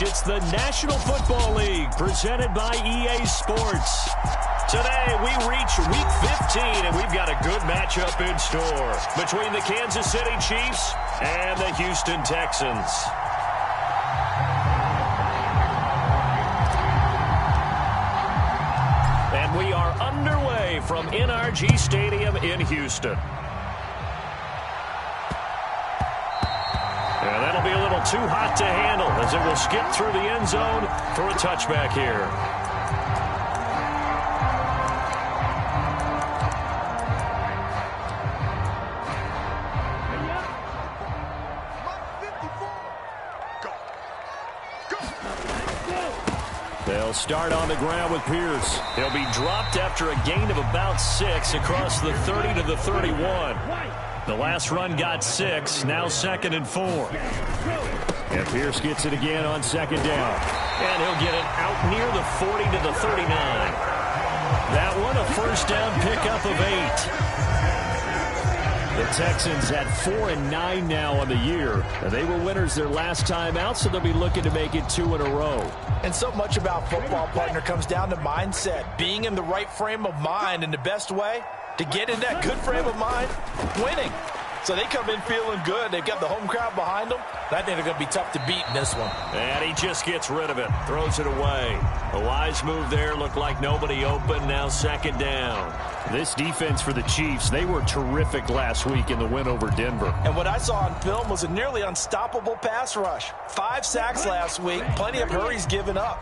It's the National Football League presented by EA Sports. Today we reach Week 15 and we've got a good matchup in store between the Kansas City Chiefs and the Houston Texans. And we are underway from NRG Stadium in Houston. And that'll be a little too hot to handle as it will skip through the end zone for a touchback here. They'll start on the ground with Pierce. He'll be dropped after a gain of about 6 across the 30 to the 31. The last run got 6, now 2nd and 4. And Pierce gets it again on 2nd down. And he'll get it out near the 40 to the 39. That one a first down pickup of 8. The Texans at 4-9 now on the year. They were winners their last time out, so they'll be looking to make it 2 in a row. And so much about football, partner, comes down to mindset. Being in the right frame of mind, and the best way to get in that good frame of mind, winning. So they come in feeling good. They've got the home crowd behind them. I think they're going to be tough to beat in this one. And he just gets rid of it. Throws it away. A wise move there. Looked like nobody open. Now 2nd down. This defense for the Chiefs, they were terrific last week in the win over Denver. And what I saw on film was a nearly unstoppable pass rush. 5 sacks last week. Plenty of hurries given up.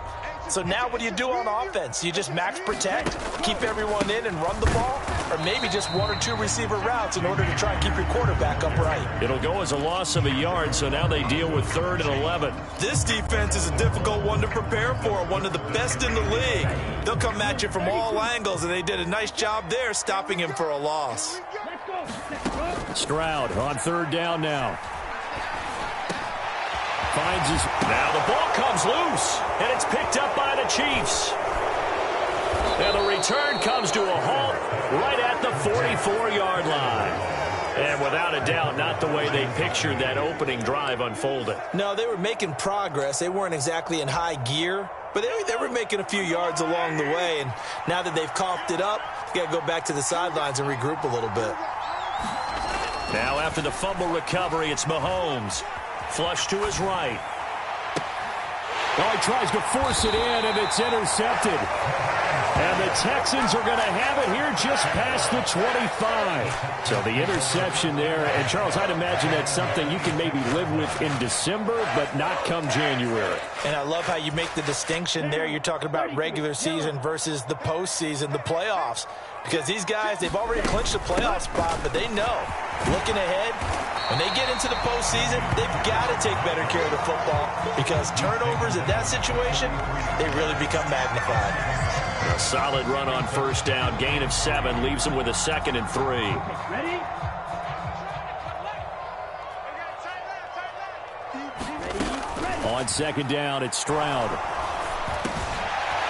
So now what do you do on offense? You just max protect, keep everyone in and run the ball, or maybe just 1 or 2 receiver routes in order to try and keep your quarterback upright. It'll go as a loss of a yard, so now they deal with 3rd and 11. This defense is a difficult one to prepare for, one of the best in the league. They'll come at you from all angles, and they did a nice job there stopping him for a loss. Stroud on 3rd down now. Finds his... Now the ball comes loose, and it's picked up by the Chiefs. And the return comes to a halt right at the 44-yard line. And without a doubt, not the way they pictured that opening drive unfolded. No, they were making progress. They weren't exactly in high gear, but they were making a few yards along the way. And now that they've coughed it up, you got to go back to the sidelines and regroup a little bit. Now after the fumble recovery, it's Mahomes. Flush to his right. Oh, he tries to force it in, and it's intercepted. And the Texans are going to have it here just past the 25. So the interception there. And, Charles, I'd imagine that's something you can maybe live with in December, but not come January. And I love how you make the distinction there. You're talking about regular season versus the postseason, the playoffs. Because these guys, they've already clinched the playoff spot, but they know, looking ahead, when they get into the postseason, they've got to take better care of the football because turnovers in that situation, they really become magnified. A solid run on 1st down. Gain of 7 leaves them with a 2nd and 3. Ready? On 2nd down, it's Stroud.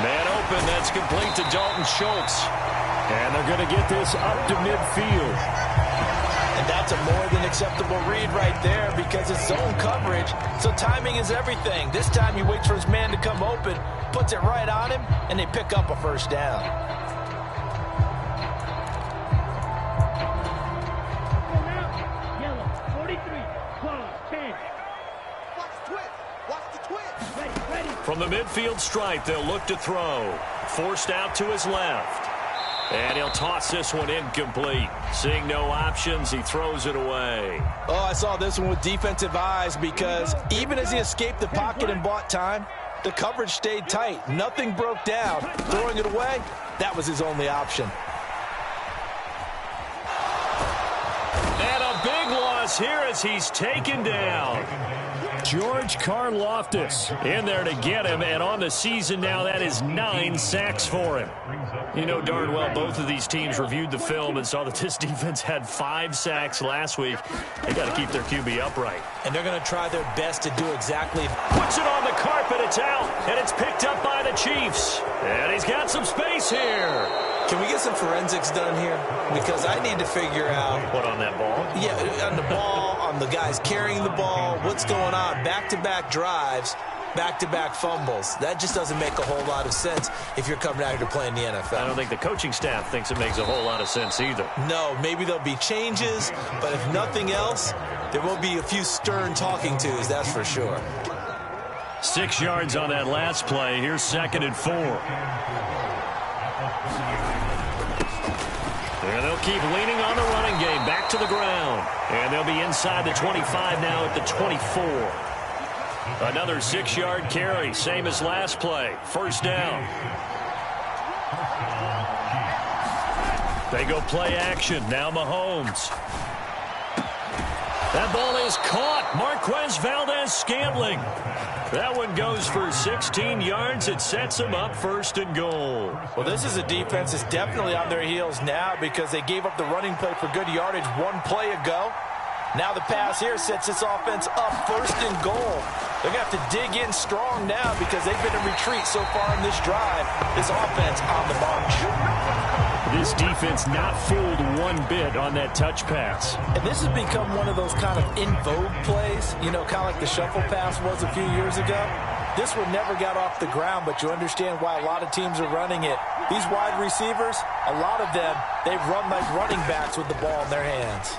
Man open, that's complete to Dalton Schultz. And they're going to get this up to midfield. And that's a more than acceptable read right there because it's zone coverage. So timing is everything. This time he waits for his man to come open, puts it right on him, and they pick up a 1st down. Yellow, 43, 12, 10. Watch the twist. Watch the twist. Ready. From the midfield stripe, they'll look to throw. Forced out to his left. And he'll toss this one incomplete. Seeing no options, he throws it away. Oh, I saw this one with defensive eyes because even as he escaped the pocket and bought time, the coverage stayed tight. Nothing broke down. Throwing it away, that was his only option. And a big loss here as he's taken down. George Karlaftis in there to get him, and on the season now, that is 9 sacks for him. You know darn well both of these teams reviewed the film and saw that this defense had 5 sacks last week. They got to keep their QB upright. And they're going to try their best to do exactly. Puts it on the carpet, it's out, and it's picked up by the Chiefs. And he's got some space here. Can we get some forensics done here? Because I need to figure out. What, on that ball? Yeah, on the ball, on the guys carrying the ball, what's going on. Back-to-back drives, back-to-back fumbles. That just doesn't make a whole lot of sense if you're coming out here to play in the NFL. I don't think the coaching staff thinks it makes a whole lot of sense either. No, maybe there'll be changes, but if nothing else, there will be a few stern talking tos, that's for sure. 6 yards on that last play. Here's 2nd and 4. And they'll keep leaning on the running game. Back to the ground. And they'll be inside the 25 now at the 24. Another 6-yard carry. Same as last play. 1st down. They go play action. Now Mahomes. That ball is caught. Marquez Valdez-Scantling. That one goes for 16 yards. It sets them up 1st and goal. Well, this is a defense that's definitely on their heels now because they gave up the running play for good yardage 1 play ago. Now the pass here sets this offense up 1st and goal. They're going to have to dig in strong now because they've been in retreat so far in this drive. This offense on the march. This defense not fooled one bit on that touch pass. And this has become one of those kind of in vogue plays, you know, kind of like the shuffle pass was a few years ago. This one never got off the ground, but you understand why a lot of teams are running it. These wide receivers, a lot of them, they run like running backs with the ball in their hands.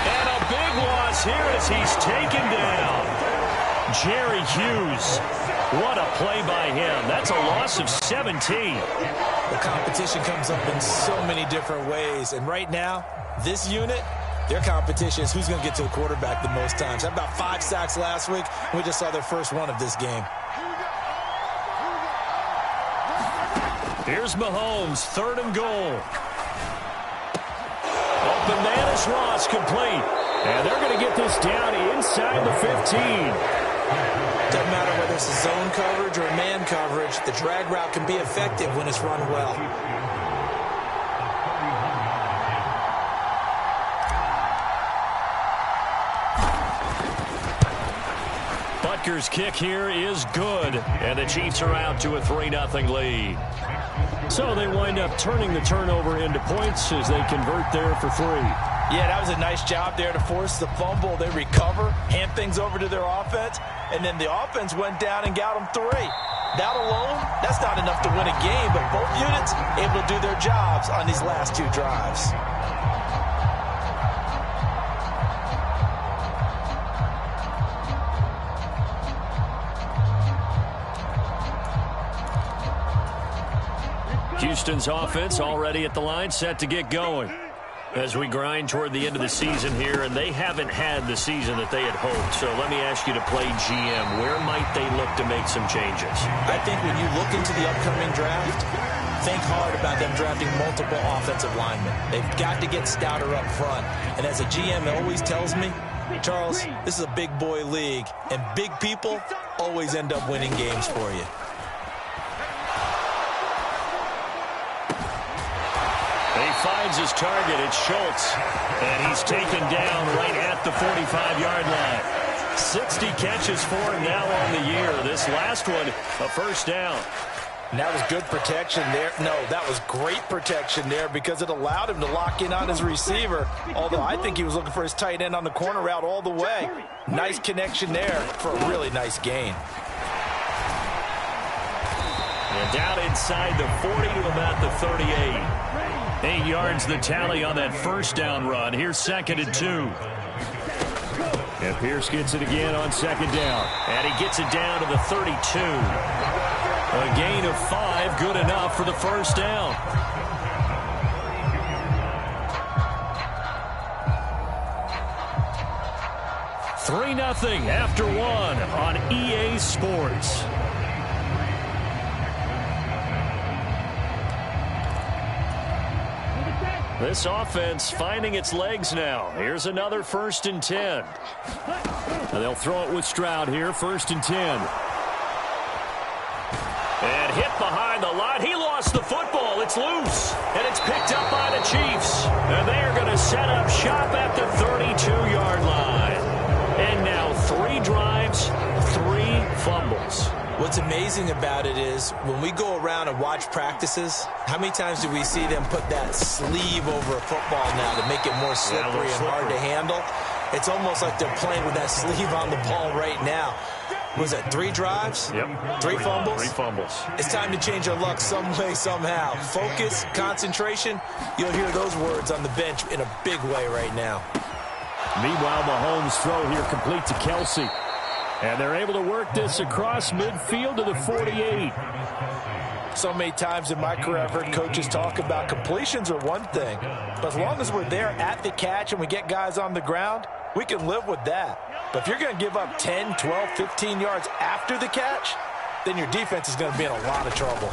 And a big loss here as he's taken down. Jerry Hughes. What a play by him. That's a loss of 17. The competition comes up in so many different ways. And right now, this unit, their competition is who's going to get to the quarterback the most times. Had about 5 sacks last week. We just saw their first one of this game. Here's Mahomes, 3rd and goal. Open man is Ross, complete. And they're going to get this down inside the 15. Doesn't matter whether it's a zone coverage or man coverage, the drag route can be effective when it's run well. Butker's kick here is good, and the Chiefs are out to a 3-0 lead. So they wind up turning the turnover into points as they convert there for 3. Yeah, that was a nice job there to force the fumble. They recover, hand things over to their offense, and then the offense went down and got them 3. That alone, that's not enough to win a game, but both units able to do their jobs on these last 2 drives. Houston's offense already at the line, set to get going. As we grind toward the end of the season here, and they haven't had the season that they had hoped. So let me ask you to play GM. Where might they look to make some changes? I think when you look into the upcoming draft, think hard about them drafting multiple offensive linemen. They've got to get stouter up front. And as a GM always tells me, Charles, this is a big boy league, and big people always end up winning games for you. Finds his target. It's Schultz. And he's taken down right at the 45-yard line. 60 catches for him now on the year. This last one, a 1st down. And that was good protection there. No, that was great protection there because it allowed him to lock in on his receiver. Although I think he was looking for his tight end on the corner route all the way. Nice connection there for a really nice gain. And down inside the 40 to about the 38. 8 yards the tally on that 1st down run. Here's 2nd and 2. And Pierce gets it again on 2nd down. And he gets it down to the 32. A gain of 5, good enough for the first down. Three 3-0 after 1 on EA Sports. This offense finding its legs now. Here's another 1st and 10. They'll throw it with Stroud here, 1st and 10. And hit behind the line. He lost the football. It's loose. And it's picked up by the Chiefs. And they are going to set up shop at the 32-yard line. And now 3 drives, 3 fumbles. What's amazing about it is when we go around and watch practices, how many times do we see them put that sleeve over a football now to make it more slippery and hard to handle? It's almost like they're playing with that sleeve on the ball right now. Was it 3 drives? Yep. 3 fumbles? 3 fumbles. It's time to change our luck some way, somehow. Focus, concentration, you'll hear those words on the bench in a big way right now. Meanwhile, Mahomes' throw here complete to Kelsey. And they're able to work this across midfield to the 48. So many times in my career, I've heard coaches talk about completions are one thing. But as long as we're there at the catch and we get guys on the ground, we can live with that. But if you're going to give up 10, 12, 15 yards after the catch, then your defense is going to be in a lot of trouble.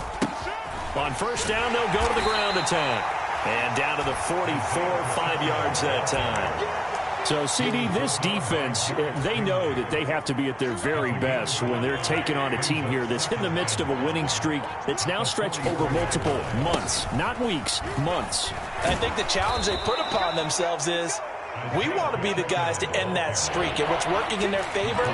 On first down, they'll go to the ground attack. And down to the 44, 5 yards that time. So, CD, this defense, they know that they have to be at their very best when they're taking on a team here that's in the midst of a winning streak that's now stretched over multiple months, not weeks, months. I think the challenge they put upon themselves is we want to be the guys to end that streak. And what's working in their favor,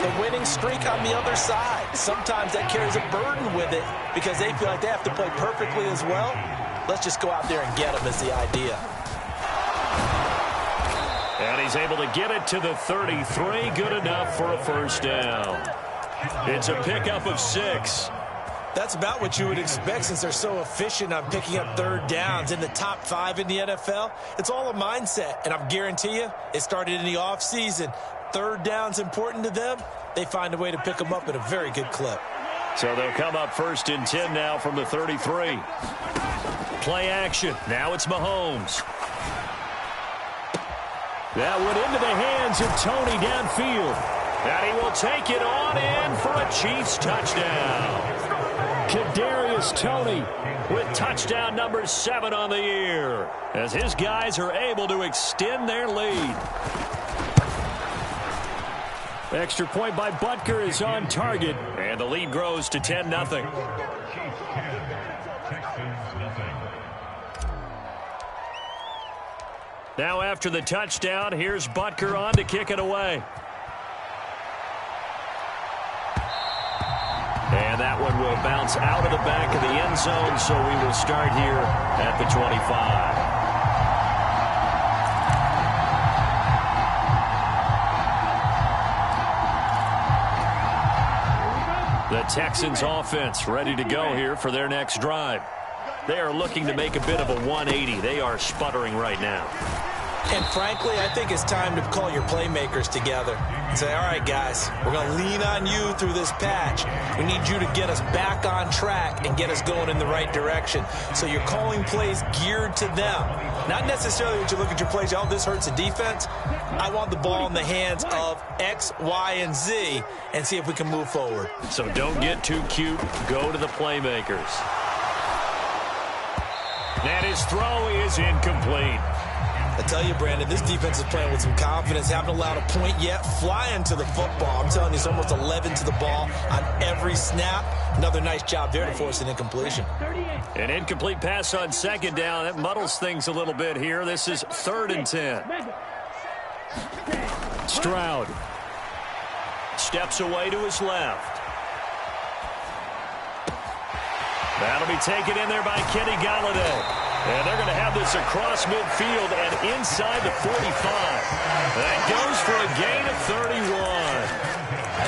the winning streak on the other side. Sometimes that carries a burden with it because they feel like they have to play perfectly as well. Let's just go out there and get them is the idea. And he's able to get it to the 33. Good enough for a first down. It's a pickup of 6. That's about what you would expect since they're so efficient on picking up 3rd downs in the top 5 in the NFL. It's all a mindset, and I guarantee you it started in the offseason. 3rd down's important to them. They find a way to pick them up at a very good clip. So they'll come up 1st and 10 now from the 33. Play action. Now it's Mahomes. That went into the hands of Tony downfield. And he will take it on in for a Chiefs touchdown. Kadarius Toney with touchdown number 7 on the year as his guys are able to extend their lead. Extra point by Butker is on target. And the lead grows to 10-0. Now after the touchdown, here's Butker on to kick it away. And that one will bounce out of the back of the end zone, so we will start here at the 25. The Texans offense ready to go here for their next drive. They are looking to make a bit of a 180. They are sputtering right now. And frankly, I think it's time to call your playmakers together and say, all right, guys, we're going to lean on you through this patch. We need you to get us back on track and get us going in the right direction. So you're calling plays geared to them. Not necessarily that you look at your plays, oh, this hurts the defense. I want the ball in the hands of X, Y, and Z and see if we can move forward. So don't get too cute. Go to the playmakers. And his throw is incomplete. I tell you, Brandon, this defense is playing with some confidence. Haven't allowed a point yet. Flying to the football. I'm telling you, it's almost 11 to the ball on every snap. Another nice job there to force an incompletion. An incomplete pass on 2nd down. That muddles things a little bit here. This is 3rd and 10. Stroud steps away to his left. That'll be taken in there by Kenny Golladay. And they're going to have this across midfield and inside the 45. That goes for a gain of 31.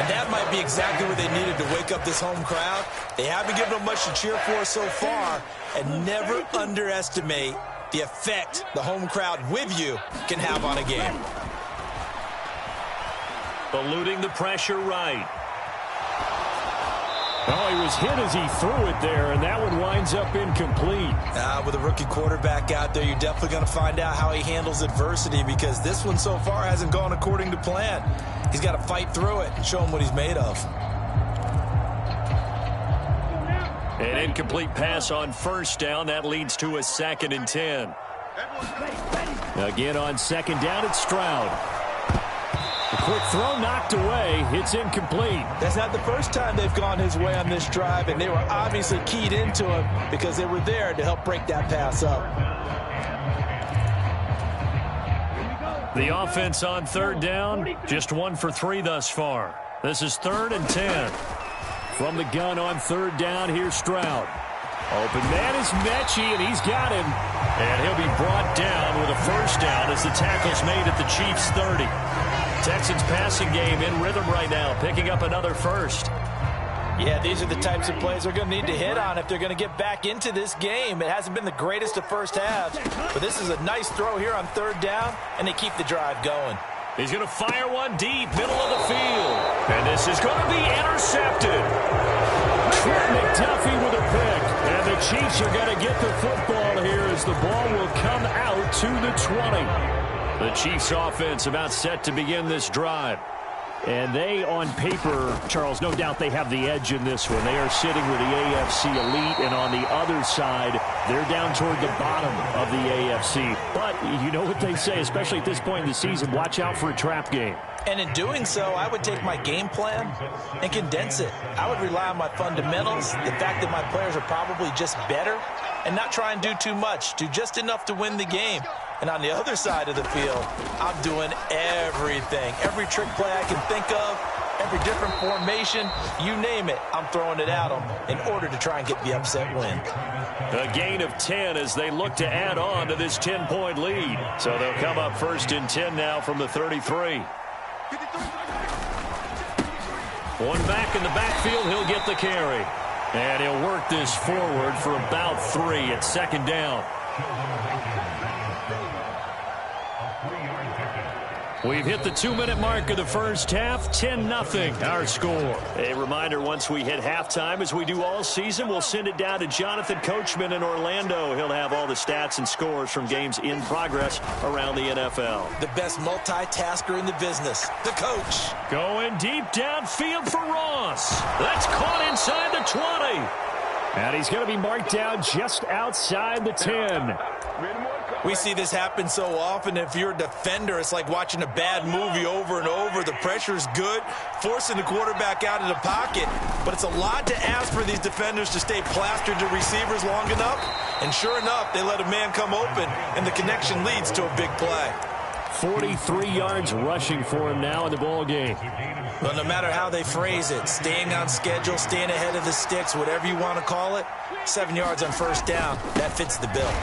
And that might be exactly what they needed to wake up this home crowd. They haven't given them much to cheer for so far. And never underestimate the effect the home crowd with you can have on a game. Eluding the pressure right. Oh, he was hit as he threw it there, and that one winds up incomplete. With a rookie quarterback out there, you're definitely going to find out how he handles adversity, because this one so far hasn't gone according to plan. He's got to fight through it and show him what he's made of. An incomplete pass on first down. That leads to a 2nd and 10. Again on second down, it's Stroud. A quick throw knocked away. It's incomplete. That's not the first time they've gone his way on this drive, and they were obviously keyed into him because they were there to help break that pass up. The offense on 3rd down, just 1 for 3 thus far. This is 3rd and 10. From the gun on 3rd down, here's Stroud. Open man is Mechie, and he's got him. And he'll be brought down with a first down as the tackle's made at the Chiefs' 30. Texans passing game in rhythm right now, picking up another first. Yeah, these are the types of plays they're going to need to hit on if they're going to get back into this game. It hasn't been the greatest of first halves, but this is a nice throw here on 3rd down, and they keep the drive going. He's going to fire one deep, middle of the field. And this is going to be intercepted. Trent McDuffie with a pick. And the Chiefs are going to get the football here as the ball will come out to the 20. The Chiefs offense about set to begin this drive. And they, on paper, Charles, no doubt they have the edge in this one. They are sitting with the AFC elite, and on the other side, they're down toward the bottom of the AFC. But you know what they say, especially at this point in the season, watch out for a trap game. And in doing so, I would take my game plan and condense it. I would rely on my fundamentals, the fact that my players are probably just better, and not try and do too much, do just enough to win the game. And on the other side of the field, I'm doing everything. Every trick play I can think of, every different formation, you name it, I'm throwing it at them in order to try and get the upset win. A gain of 10 as they look to add on to this 10-point lead. So they'll come up 1st and 10 now from the 33. One back in the backfield, he'll get the carry. And he'll work this forward for about 3 at 2nd down. We've hit the 2-minute mark of the first half, 10-0 our score. A reminder, once we hit halftime, as we do all season, we'll send it down to Jonathan Coachman in Orlando. He'll have all the stats and scores from games in progress around the NFL. The best multitasker in the business, the coach. Going deep downfield for Ross. That's caught inside the 20. And he's going to be marked down just outside the 10. We see this happen so often. If you're a defender, it's like watching a bad movie over and over. The pressure's good, forcing the quarterback out of the pocket. But it's a lot to ask for these defenders to stay plastered to receivers long enough. And sure enough, they let a man come open, and the connection leads to a big play. 43 yards rushing for him now in the ball game. Well, no matter how they phrase it, staying on schedule, staying ahead of the sticks, whatever you want to call it, 7 yards on first down, that fits the bill.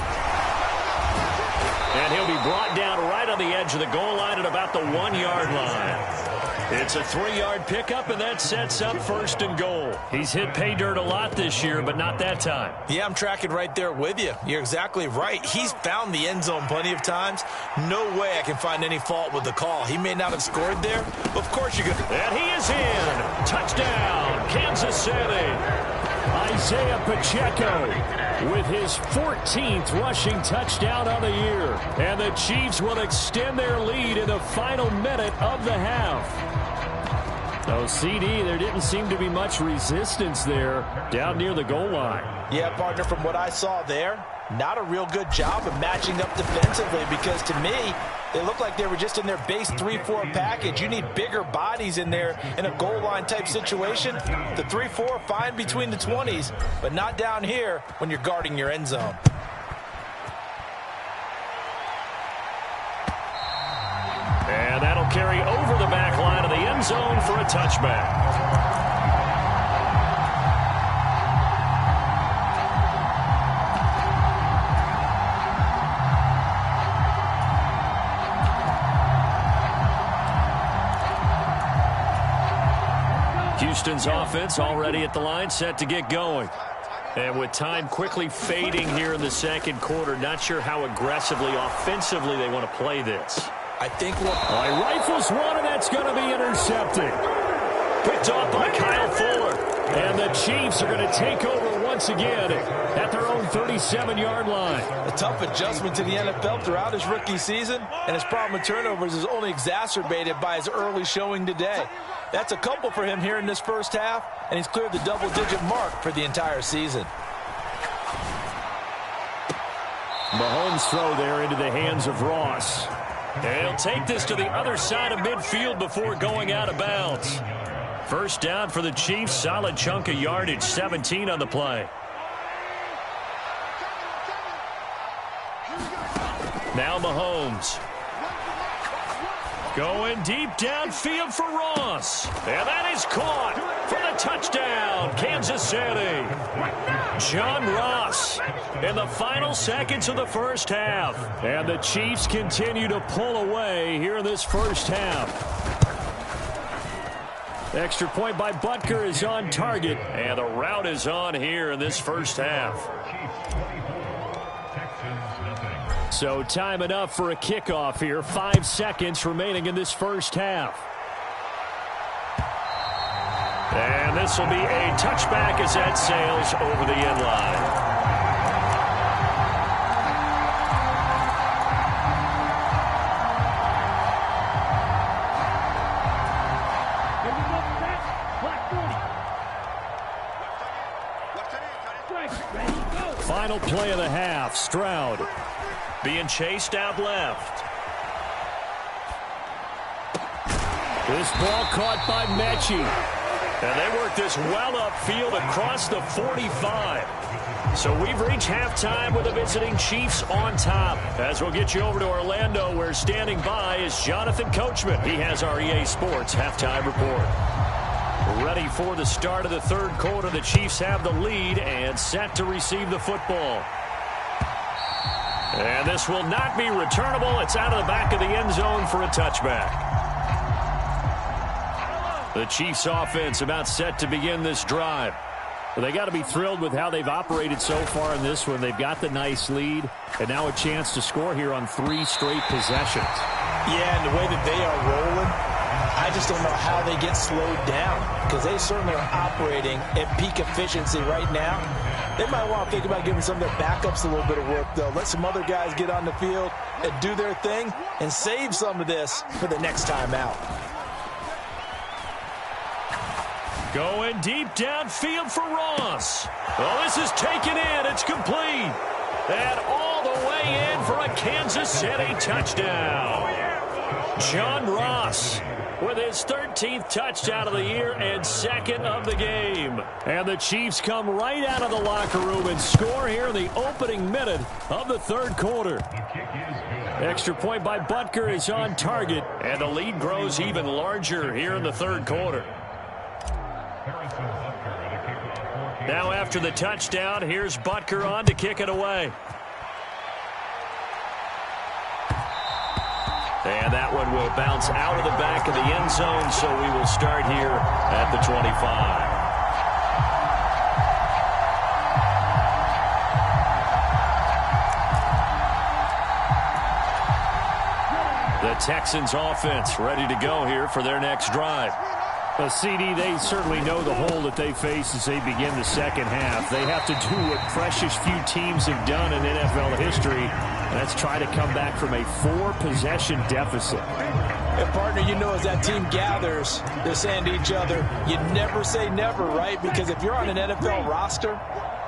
And he'll be brought down right on the edge of the goal line at about the 1-yard line. It's a 3-yard pickup, and that sets up 1st and goal. He's hit pay dirt a lot this year, but not that time. Yeah, I'm tracking right there with you. You're exactly right. He's found the end zone plenty of times. No way I can find any fault with the call. He may not have scored there, but of course you could. And he is in. Touchdown, Kansas City. Isaiah Pacheco with his 14th rushing touchdown of the year. And the Chiefs will extend their lead in the final minute of the half. Oh, CD, there didn't seem to be much resistance there down near the goal line. Yeah, partner, from what I saw there, not a real good job of matching up defensively, because to me, they looked like they were just in their base 3-4 package. You need bigger bodies in there in a goal line type situation. The 3-4, fine between the 20s, but not down here when you're guarding your end zone. And that'll carry over the back line of the end zone for a touchback. Houston's offense already at the line, set to get going. And with time quickly fading here in the second quarter, not sure how aggressively, offensively they want to play this. I think we'll... Rifles one, and that's going to be intercepted. Picked off by Kyle Fuller. And the Chiefs are going to take over once again at their own 37-yard line. A tough adjustment to the NFL throughout his rookie season, and his problem with turnovers is only exacerbated by his early showing today. That's a couple for him here in this first half, and he's cleared the double-digit mark for the entire season. Mahomes' throw there into the hands of Ross. He'll take this to the other side of midfield before going out of bounds. First down for the Chiefs, solid chunk of yardage, 17 on the play. Now Mahomes. Going deep downfield for Ross. And that is caught for the touchdown, Kansas City. John Ross in the final seconds of the first half. And the Chiefs continue to pull away here in this first half. Extra point by Butker is on target. And the route is on here in this first half. So time enough for a kickoff here. 5 seconds remaining in this first half. And this will be a touchback as that sails over the end line. Final play of the half, Stroud. Being chased out left. This ball caught by Mechie. And they work this well upfield across the 45. So we've reached halftime with the visiting Chiefs on top. As we'll get you over to Orlando, where standing by is Jonathan Coachman. He has our EA Sports halftime report. Ready for the start of the third quarter. The Chiefs have the lead and set to receive the football. And this will not be returnable. It's out of the back of the end zone for a touchback. The Chiefs offense about set to begin this drive. Well, they got to be thrilled with how they've operated so far in this one. They've got the nice lead, and now a chance to score here on 3 straight possessions. Yeah, and the way that they are rolling, I just don't know how they get slowed down, because they certainly are operating at peak efficiency right now. They might want to think about giving some of their backups a little bit of work, though. Let some other guys get on the field and do their thing and save some of this for the next time out. Going deep downfield for Ross. Well, this is taken in. It's complete. And all the way in for a Kansas City touchdown. John Ross with his 13th touchdown of the year and second of the game. And the Chiefs come right out of the locker room and score here in the opening minute of the third quarter. Extra point by Butker is on target, and the lead grows even larger here in the third quarter. Now after the touchdown, here's Butker on to kick it away. And that one will bounce out of the back of the end zone, so we will start here at the 25. The Texans offense ready to go here for their next drive. CD, they certainly know the hole that they face as they begin the second half. They have to do what precious few teams have done in NFL history, and that's try to come back from a 4-possession deficit. And, partner, you know, as that team gathers, they're saying to each other, you never say never, right? Because if you're on an NFL roster,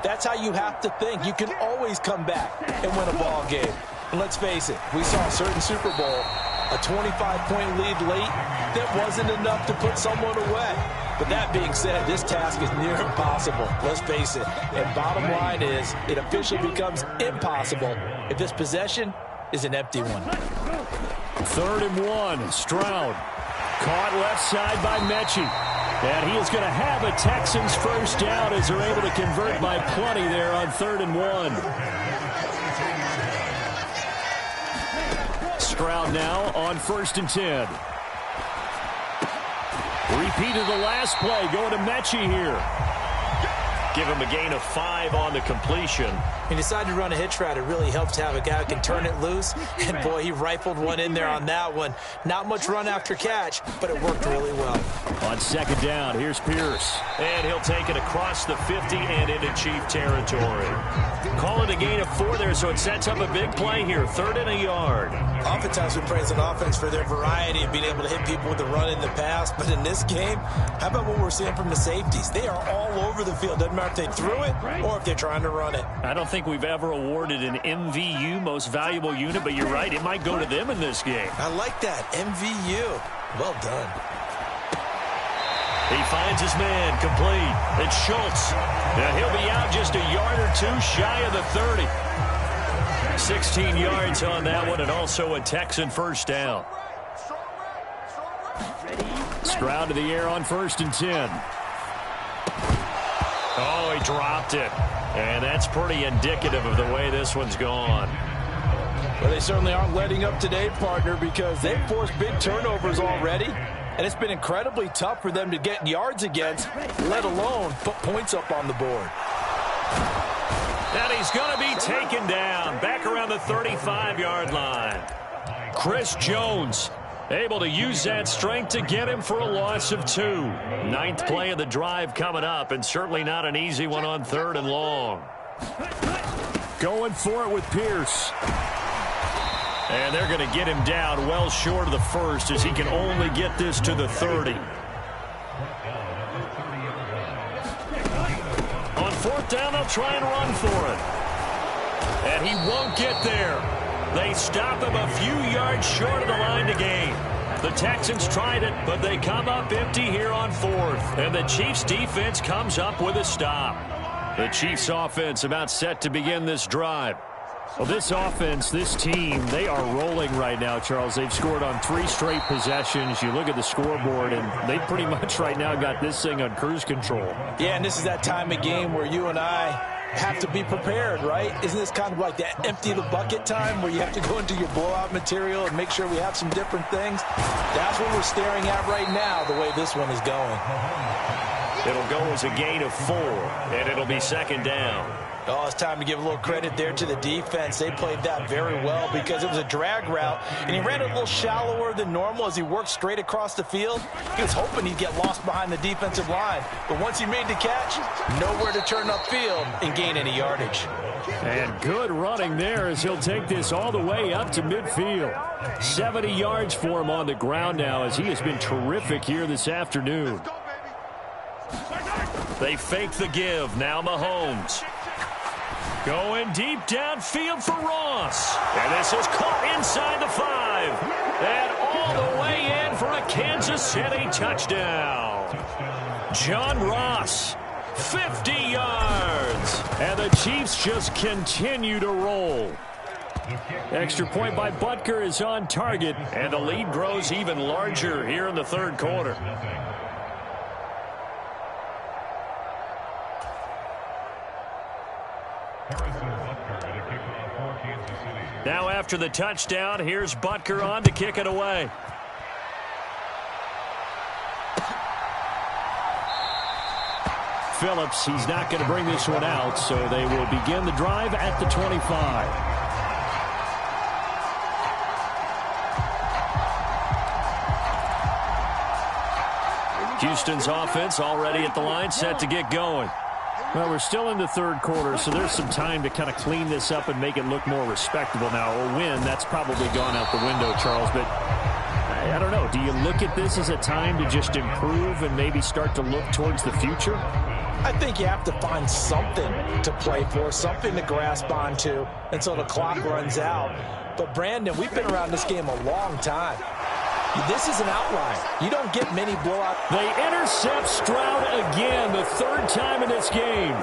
that's how you have to think. You can always come back and win a ball game. And let's face it, we saw a certain Super Bowl, a 25-point lead late, that wasn't enough to put someone away. But that being said, this task is near impossible. Let's face it. And bottom line is, it officially becomes impossible if this possession is an empty one. 3rd and 1, Stroud. Caught left side by Mechie. And he is going to have a Texans first down as they're able to convert by plenty there on 3rd and 1. Stroud now on 1st and 10. Repeat of the last play, going to Mechie here. give him a gain of 5 on the completion. He decided to run a hitch route. It really helps to have a guy who can turn it loose. And, boy, he rifled one in there on that one. Not much run after catch, but it worked really well. On second down, here's Pierce. And he'll take it across the 50 and into Chief territory. Call it a gain of 4 there, so it sets up a big play here. 3rd and a yard. Oftentimes we praise an offense for their variety of being able to hit people with the run in the pass. But in this game, how about what we're seeing from the safeties? They are all over the field. Doesn't matter if they threw it or if they're trying to run it. I don't think we've ever awarded an MVU, most valuable unit, but you're right, it might go to them in this game. I like that, MVU. Well done. He finds his man, complete. It's Schultz. Now he'll be out just a yard or 2 shy of the 30. 16 yards on that one, and also a Texan first down. Stroud to the air on 1st and 10. Oh, he dropped it. And that's pretty indicative of the way this one's gone. Well, they certainly aren't letting up today, partner, because they've forced big turnovers already. And it's been incredibly tough for them to get yards against, let alone put points up on the board. And he's going to be taken down back around the 35-yard line. Chris Jones able to use that strength to get him for a loss of 2. 9th play of the drive coming up, and certainly not an easy one on 3rd and long. Going for it with Pierce. And they're going to get him down well short of the 1st as he can only get this to the 30. On 4th down, they'll try and run for it. And he won't get there. They stop him a few yards short of the line to gain. The Texans tried it, but they come up empty here on 4th. And the Chiefs' defense comes up with a stop. The Chiefs' offense about set to begin this drive. Well, this offense, this team, they are rolling right now, Charles. They've scored on 3 straight possessions. You look at the scoreboard, and they pretty much right now got this thing on cruise control. Yeah, and this is that time of game where you and I have to be prepared, right? Isn't this kind of like that empty the bucket time where you have to go into your blowout material and make sure we have some different things? That's what we're staring at right now, the way this one is going. It'll go as a gain of 4, and it'll be 2nd down. Oh, it's time to give a little credit there to the defense. They played that very well because it was a drag route, and he ran it a little shallower than normal as he worked straight across the field. He was hoping he'd get lost behind the defensive line, but once he made the catch, nowhere to turn upfield and gain any yardage. And good running there as he'll take this all the way up to midfield. 70 yards for him on the ground now as he has been terrific here this afternoon. They fake the give. Now Mahomes. Going deep downfield for Ross. And this is caught inside the 5. And all the way in for a Kansas City touchdown. John Ross, 50 yards. And the Chiefs just continue to roll. Extra point by Butker is on target. And the lead grows even larger here in the 3rd quarter. Now after the touchdown, here's Butker on to kick it away. Phillips, he's not going to bring this one out, so they will begin the drive at the 25. Houston's offense already at the line, set to get going. Well, we're still in the 3rd quarter, so there's some time to kind of clean this up and make it look more respectable. Now, a win, that's probably gone out the window, Charles, but I don't know. Do you look at this as a time to just improve and maybe start to look towards the future? I think you have to find something to play for, something to grasp onto until the clock runs out. But, Brandon, we've been around this game a long time. This is an outlier. You don't get many blowouts. They intercept Stroud again, the 3rd time in this game.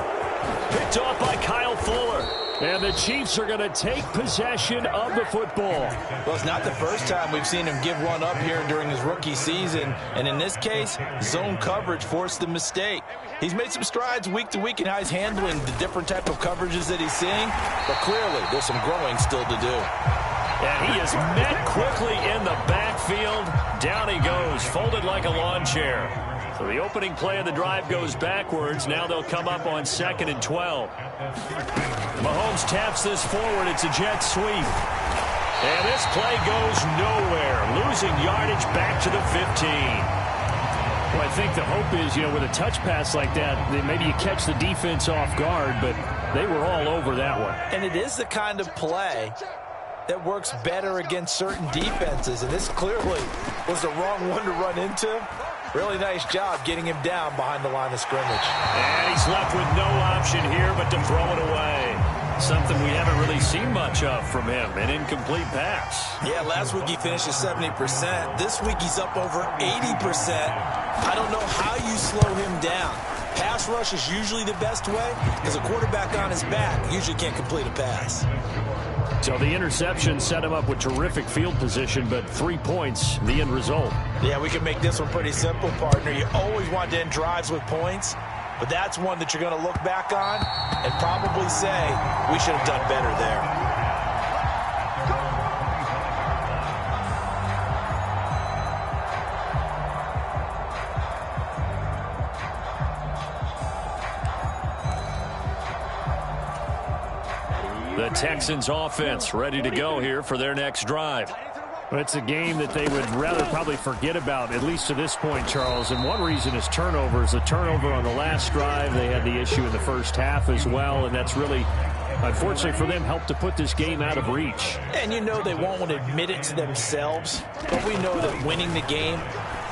Picked off by Kyle Fuller. And the Chiefs are going to take possession of the football. Well, it's not the first time we've seen him give one up here during his rookie season. And in this case, zone coverage forced the mistake. He's made some strides week to week in how he's handling the different type of coverages that he's seeing. But clearly, there's some growing still to do. And he is met quickly in the backfield. Down he goes, folded like a lawn chair. So the opening play of the drive goes backwards. Now they'll come up on 2nd and 12. Mahomes taps this forward. It's a jet sweep. And this play goes nowhere. Losing yardage back to the 15. Well, I think the hope is, with a touch pass like that, maybe you catch the defense off guard, but they were all over that one. And it is the kind of play that works better against certain defenses, and this clearly was the wrong one to run into. Really nice job getting him down behind the line of scrimmage. And he's left with no option here but to throw it away. Something we haven't really seen much of from him, an incomplete pass. Yeah, last week he finished at 70%. This week he's up over 80%. I don't know how you slow him down. Pass rush is usually the best way because a quarterback on his back usually can't complete a pass. So the interception set him up with terrific field position, but 3 points, the end result. Yeah, we can make this one pretty simple, partner. You always want to end drives with points, but that's one that you're going to look back on and probably say, we should have done better there. The Texans offense ready to go here for their next drive. Well, it's a game that they would rather probably forget about, at least to this point, Charles. And one reason is turnovers. A turnover on the last drive. They had the issue in the first half as well, and that's really, unfortunately for them, helped to put this game out of reach. And they won't want to admit it to themselves, but we know that winning the game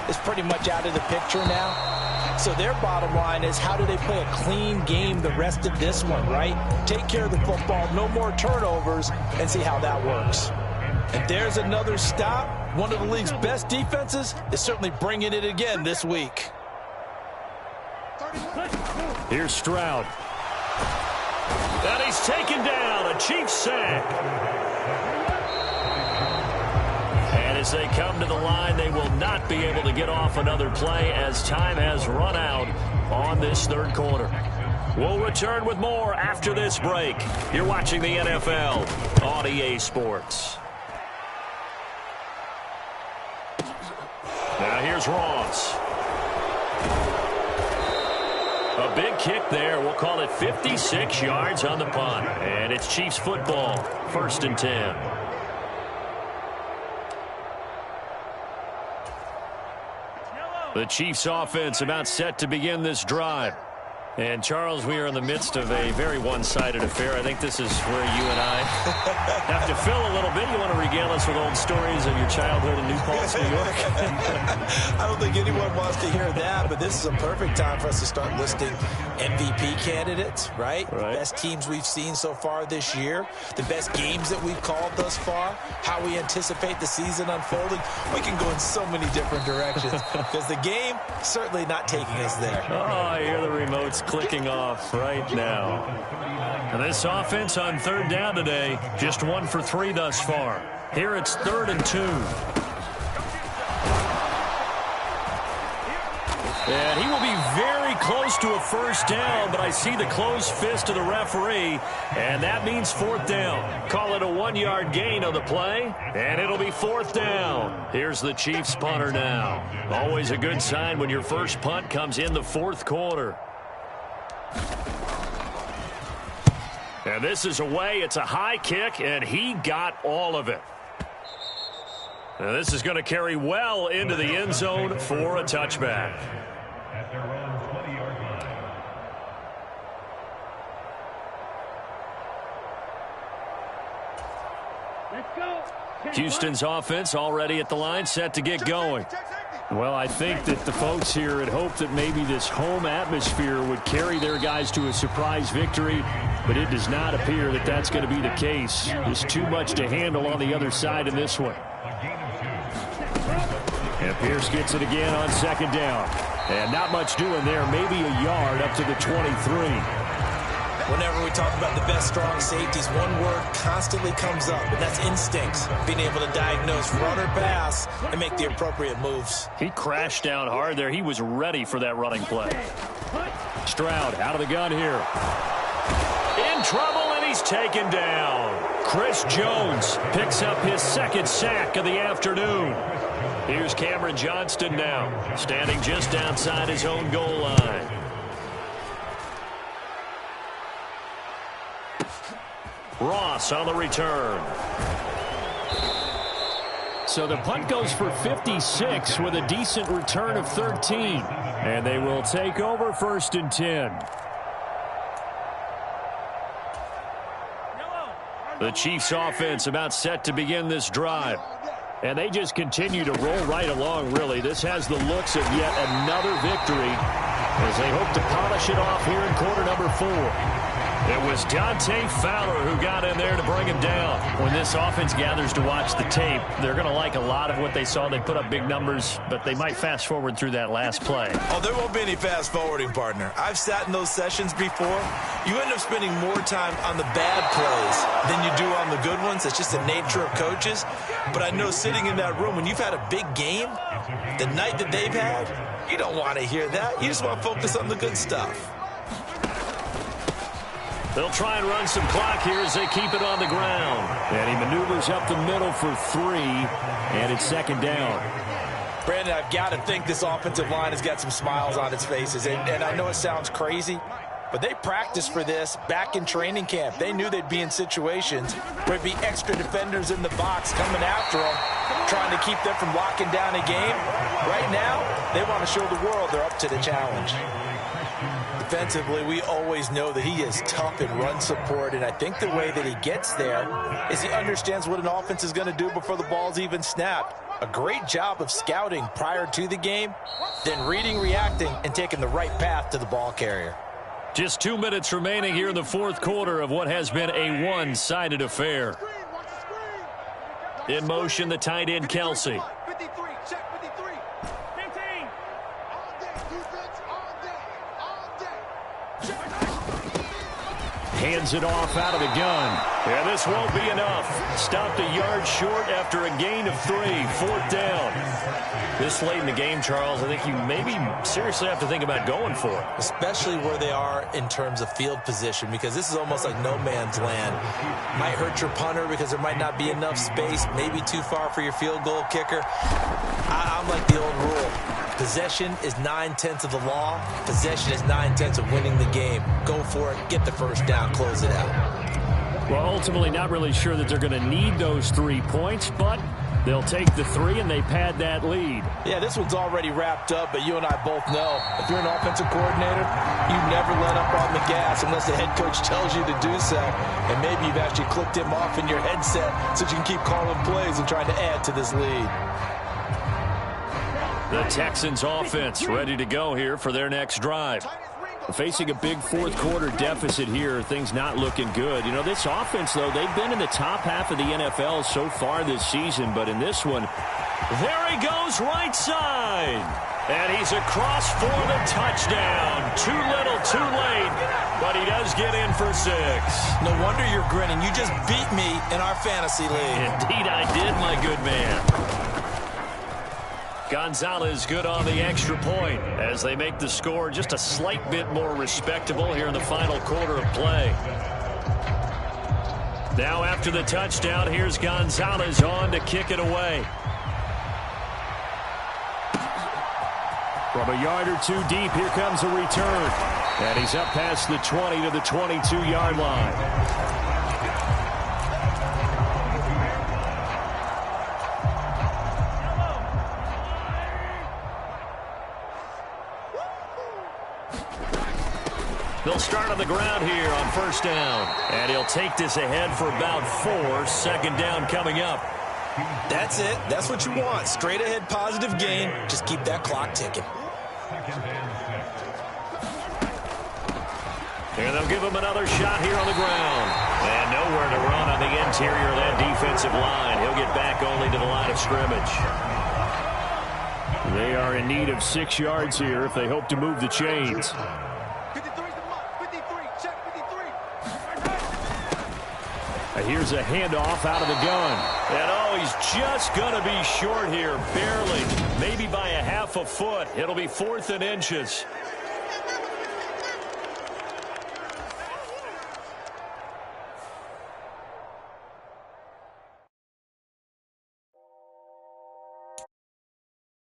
is pretty much out of the picture now. So their bottom line is, how do they play a clean game the rest of this one, right? Take care of the football, no more turnovers, and see how that works. And there's another stop. One of the league's best defenses is certainly bringing it again this week. Here's Stroud. And he's taken down, a Chiefs sack. As they come to the line, they will not be able to get off another play as time has run out on this third quarter. We'll return with more after this break. You're watching the NFL on EA Sports. Now here's Ross. A big kick there. We'll call it 56 yards on the punt. And it's Chiefs football, 1st and 10. The Chiefs offense about set to begin this drive. And, Charles, we are in the midst of a very one-sided affair. I think this is where you and I have to fill a little bit. You want to regale us with old stories of your childhood in New Paltz, New York? I don't think anyone wants to hear that, but this is a perfect time for us to start listing MVP candidates, right? The best teams we've seen so far this year, the best games that we've called thus far, how we anticipate the season unfolding. We can go in so many different directions because the game certainly not taking us there. Oh, I hear the remotes clicking off right now. And this offense on 3rd down today, just 1 for 3 thus far. Here it's 3rd and 2. And he will be very close to a first down, but I see the closed fist of the referee, and that means 4th down. Call it a 1-yard gain on the play, and it'll be 4th down. Here's the Chiefs punter now. Always a good sign when your first punt comes in the 4th quarter. And this is away. It's a high kick, and he got all of it. Now this is going to carry well into the end zone for a touchback. Houston's offense already at the line, set to get going. Well, I think that the folks here had hoped that maybe this home atmosphere would carry their guys to a surprise victory, but it does not appear that that's going to be the case. There's too much to handle on the other side in this one. And Pierce gets it again on 2nd down. And not much doing there, maybe a yard up to the 23. Whenever we talk about the best strong safeties, one word constantly comes up, and that's instincts. Being able to diagnose run or pass and make the appropriate moves. He crashed down hard there. He was ready for that running play. Stroud out of the gun here. In trouble, and he's taken down. Chris Jones picks up his second sack of the afternoon. Here's Cameron Johnston now, standing just outside his own goal line. Ross on the return. So the punt goes for 56 with a decent return of 13. And they will take over 1st and 10. The Chiefs offense about set to begin this drive. And they just continue to roll right along, really. This has the looks of yet another victory as they hope to polish it off here in quarter number 4. It was Dante Fowler who got in there to bring him down. When this offense gathers to watch the tape, they're going to like a lot of what they saw. They put up big numbers, but they might fast forward through that last play. Oh, there won't be any fast forwarding, partner. I've sat in those sessions before. You end up spending more time on the bad plays than you do on the good ones. It's just the nature of coaches. But I know sitting in that room, when you've had a big game, the night that they've had, you don't want to hear that. You just want to focus on the good stuff. They'll try and run some clock here as they keep it on the ground. And he maneuvers up the middle for 3, and it's 2nd down. Brandon, I've got to think this offensive line has got some smiles on its faces. And I know it sounds crazy, but they practiced for this back in training camp. They knew they'd be in situations where there'd be extra defenders in the box coming after them, trying to keep them from locking down a game. Right now, they want to show the world they're up to the challenge. Defensively, we always know that he is tough in run support, and I think the way that he gets there is he understands what an offense is going to do before the ball's even snapped. A great job of scouting prior to the game, then reading, reacting, and taking the right path to the ball carrier. Just 2 minutes remaining here in the 4th quarter of what has been a one-sided affair. In motion, the tight end, Kelsey. 53, check 53. 15. All day, defense, all day, all day. Check. Hands it off out of the gun. And this won't be enough. Stopped a yard short after a gain of 3. 4th down. This late in the game, Charles, I think you maybe seriously have to think about going for it. Especially where they are in terms of field position, because this is almost like no man's land. Might hurt your punter because there might not be enough space, maybe too far for your field goal kicker. I'm like the old rule. Possession is 9/10 of the law. Possession is 9/10 of winning the game. Go for it. Get the first down. Close it out. Well, ultimately not really sure that they're going to need those 3 points, but they'll take the 3 and they pad that lead. Yeah, this one's already wrapped up, but you and I both know if you're an offensive coordinator, you never let up on the gas unless the head coach tells you to do so. And maybe you've actually clicked him off in your headset so you can keep calling plays and trying to add to this lead. The Texans offense ready to go here for their next drive. Facing a big 4th quarter deficit here, things not looking good. You know, this offense, though, they've been in the top half of the NFL so far this season, but in this one, there he goes right side. And he's across for the touchdown. Too little, too late, but he does get in for 6. No wonder you're grinning. You just beat me in our fantasy league. Indeed I did, my good man. Gonzalez good on the extra point as they make the score just a slight bit more respectable here in the final quarter of play. Now after the touchdown, here's Gonzalez on to kick it away. From a yard or 2 deep, here comes a return. And he's up past the 20 to the 22-yard line. They'll start on the ground here on 1st down. And he'll take this ahead for about 4. 2nd down coming up. That's it. That's what you want. Straight ahead positive gain. Just keep that clock ticking. And they'll give him another shot here on the ground. And nowhere to run on the interior of that defensive line. He'll get back only to the line of scrimmage. They are in need of 6 yards here if they hope to move the chains. 53's the mark. 53, check 53. Here's a handoff out of the gun. And oh, he's just going to be short here, barely. Maybe by a half a foot. It'll be 4th and inches.